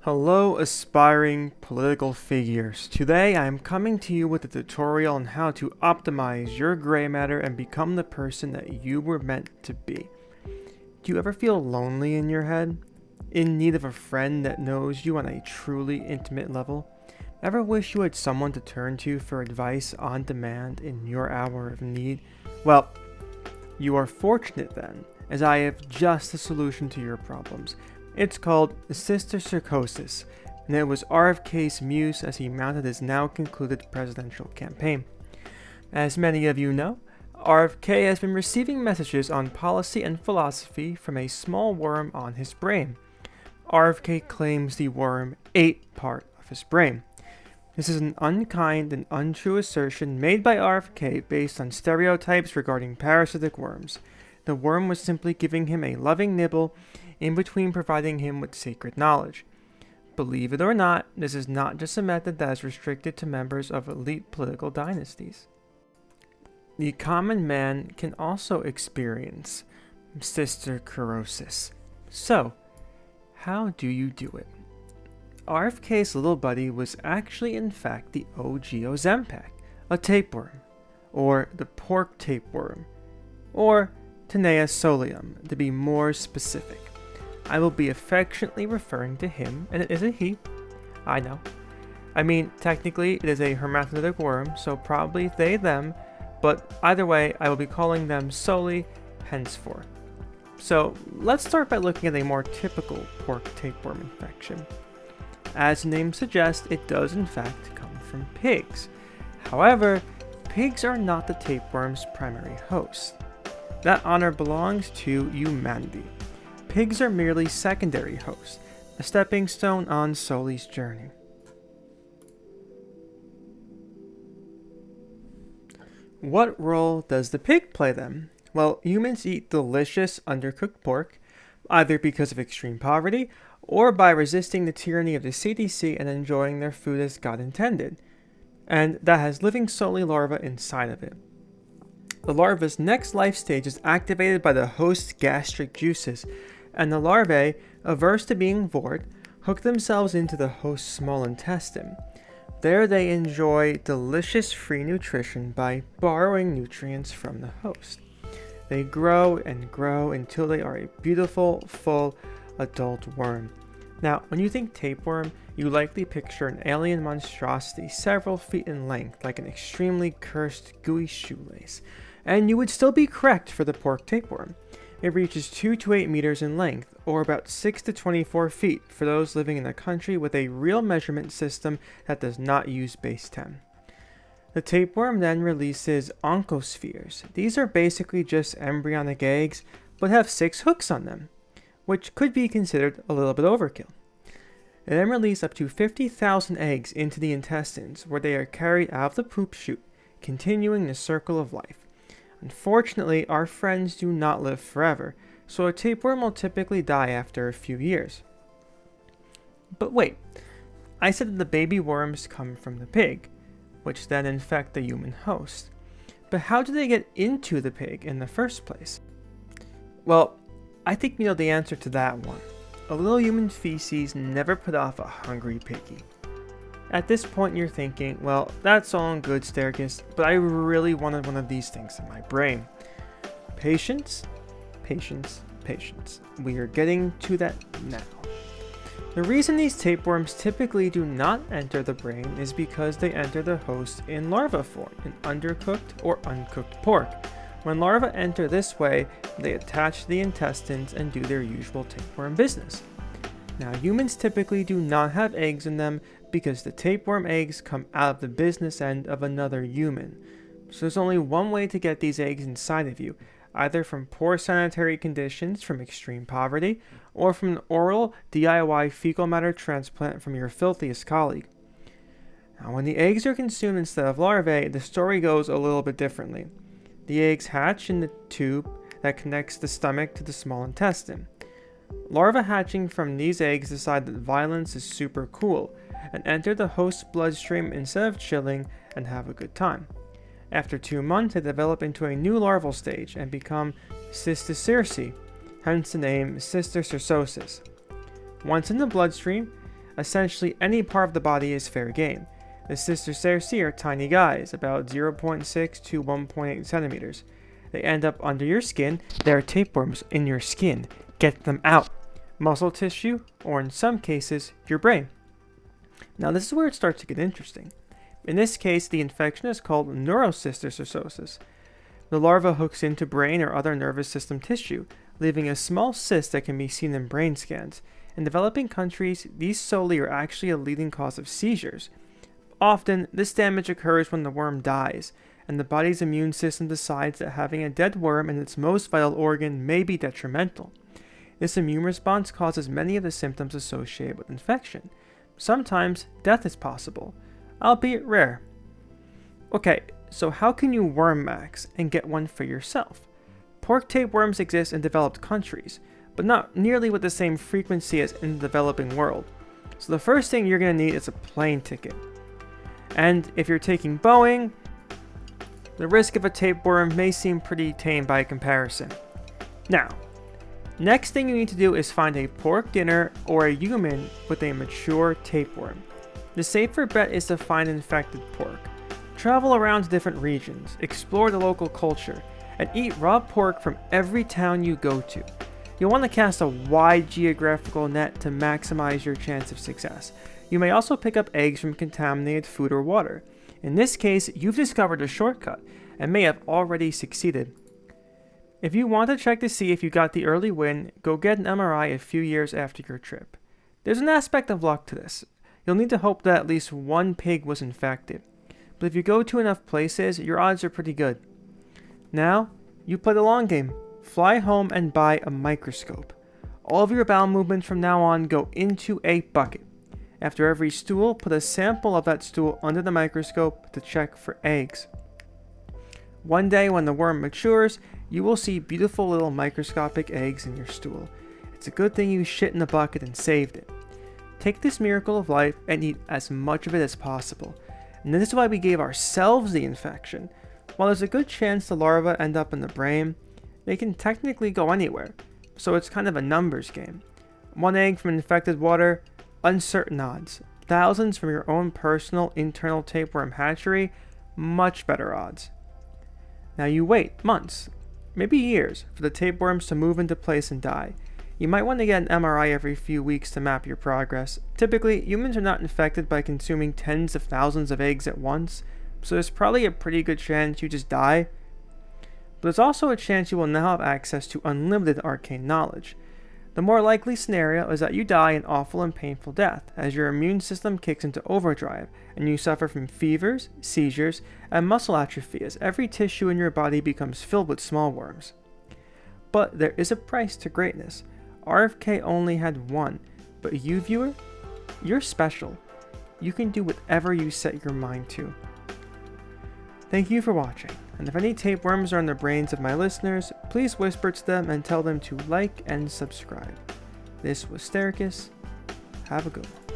Hello aspiring political figures. Today I am coming to you with a tutorial on how to optimize your gray matter and become the person that you were meant to be. Do you ever feel lonely in your head? In need of a friend that knows you on a truly intimate level? Ever wish you had someone to turn to for advice on demand in your hour of need? Well, you are fortunate then, as I have just the solution to your problems. It's called sister psychosis, and it was RFK's muse as he mounted his now concluded presidential campaign. As many of you know, RFK has been receiving messages on policy and philosophy from a small worm on his brain. RFK claims the worm ate part of his brain. This is an unkind and untrue assertion made by RFK based on stereotypes regarding parasitic worms. The worm was simply giving him a loving nibble in between providing him with sacred knowledge. Believe it or not, this is not just a method that is restricted to members of elite political dynasties. The common man can also experience sister sclerosis. So, how do you do it? RFK's little buddy was actually in fact the OG Ozempic, a tapeworm, or the pork tapeworm, or Tinea solium to be more specific. I will be affectionately referring to him, and it is a he. I know. I mean, technically it is a hermaphroditic worm, so probably they, them, but either way, I will be calling them Soli henceforth. So let's start by looking at a more typical pork tapeworm infection. As the name suggests, it does in fact come from pigs. However, pigs are not the tapeworm's primary host. That honor belongs to humanity. Pigs are merely secondary hosts, a stepping stone on Soli's journey. What role does the pig play then? Well, humans eat delicious undercooked pork, either because of extreme poverty or by resisting the tyranny of the CDC and enjoying their food as God intended, and that has living Soli larvae inside of it. The larva's next life stage is activated by the host's gastric juices, and the larvae, averse to being bored, hook themselves into the host's small intestine. There they enjoy delicious free nutrition by borrowing nutrients from the host. They grow and grow until they are a beautiful, full, adult worm. Now, when you think tapeworm, you likely picture an alien monstrosity several feet in length, like an extremely cursed, gooey shoelace. And you would still be correct for the pork tapeworm. It reaches 2 to 8 meters in length, or about 6 to 24 feet for those living in a country with a real measurement system that does not use base 10. The tapeworm then releases oncospheres. These are basically just embryonic eggs, but have 6 hooks on them, which could be considered a little bit overkill. It then releases up to 50,000 eggs into the intestines, where they are carried out of the poop chute, continuing the circle of life. Unfortunately, our friends do not live forever, so a tapeworm will typically die after a few years. But wait, I said that the baby worms come from the pig, which then infect the human host. But how do they get into the pig in the first place? Well, I think you know the answer to that one. A little human feces never put off a hungry piggy. At this point you're thinking, well, that's all in good, Staircase, but I really wanted one of these things in my brain. Patience, patience, patience. We are getting to that now. The reason these tapeworms typically do not enter the brain is because they enter the host in larva form, in undercooked or uncooked pork. When larvae enter this way, they attach to the intestines and do their usual tapeworm business. Now, humans typically do not have eggs in them because the tapeworm eggs come out of the business end of another human. So there's only one way to get these eggs inside of you, either from poor sanitary conditions from extreme poverty, or from an oral DIY fecal matter transplant from your filthiest colleague. Now, when the eggs are consumed instead of larvae, the story goes a little bit differently. The eggs hatch in the tube that connects the stomach to the small intestine. Larvae hatching from these eggs decide that violence is super cool and enter the host's bloodstream instead of chilling and have a good time. After 2 months, they develop into a new larval stage and become cysticerci, hence the name cysticercosis. Once in the bloodstream, essentially any part of the body is fair game. The Cistercerci are tiny guys, about 0.6 to 1.8 centimeters. They end up under your skin. There are tapeworms in your skin. Get them out. Muscle tissue, or in some cases, your brain. Now this is where it starts to get interesting. In this case, the infection is called neurocysticercosis. The larva hooks into brain or other nervous system tissue, leaving a small cyst that can be seen in brain scans. In developing countries, these soli are actually a leading cause of seizures. Often, this damage occurs when the worm dies, and the body's immune system decides that having a dead worm in its most vital organ may be detrimental. This immune response causes many of the symptoms associated with infection. Sometimes, death is possible, albeit rare. Okay, so how can you worm max and get one for yourself? Pork tapeworms exist in developed countries, but not nearly with the same frequency as in the developing world. So the first thing you're going to need is a plane ticket. And if you're taking Boeing, the risk of a tapeworm may seem pretty tame by comparison. Now, next thing you need to do is find a pork dinner or a human with a mature tapeworm. The safer bet is to find infected pork. Travel around to different regions, explore the local culture, and eat raw pork from every town you go to. You'll want to cast a wide geographical net to maximize your chance of success. You may also pick up eggs from contaminated food or water. In this case, you've discovered a shortcut and may have already succeeded. If you want to check to see if you got the early win, go get an MRI a few years after your trip. There's an aspect of luck to this. You'll need to hope that at least one pig was infected. But if you go to enough places, your odds are pretty good. Now, you play the long game. Fly home and buy a microscope. All of your bowel movements from now on go into a bucket. After every stool, put a sample of that stool under the microscope to check for eggs. One day when the worm matures, you will see beautiful little microscopic eggs in your stool. It's a good thing you shit in the bucket and saved it. Take this miracle of life and eat as much of it as possible. And this is why we gave ourselves the infection. While there's a good chance the larvae end up in the brain, they can technically go anywhere, so it's kind of a numbers game. One egg from infected water, uncertain odds. Thousands from your own personal internal tapeworm hatchery, much better odds. Now you wait months, maybe years, for the tapeworms to move into place and die. You might want to get an MRI every few weeks to map your progress. Typically, humans are not infected by consuming tens of thousands of eggs at once, so there's probably a pretty good chance you just die. But there's also a chance you will now have access to unlimited arcane knowledge. The more likely scenario is that you die an awful and painful death, as your immune system kicks into overdrive, and you suffer from fevers, seizures, and muscle atrophy as every tissue in your body becomes filled with small worms. But there is a price to greatness. RFK only had one, but you, viewer, you're special. You can do whatever you set your mind to. Thank you for watching, and if any tapeworms are in the brains of my listeners, please whisper to them and tell them to like and subscribe. This was Stericus. Have a good one.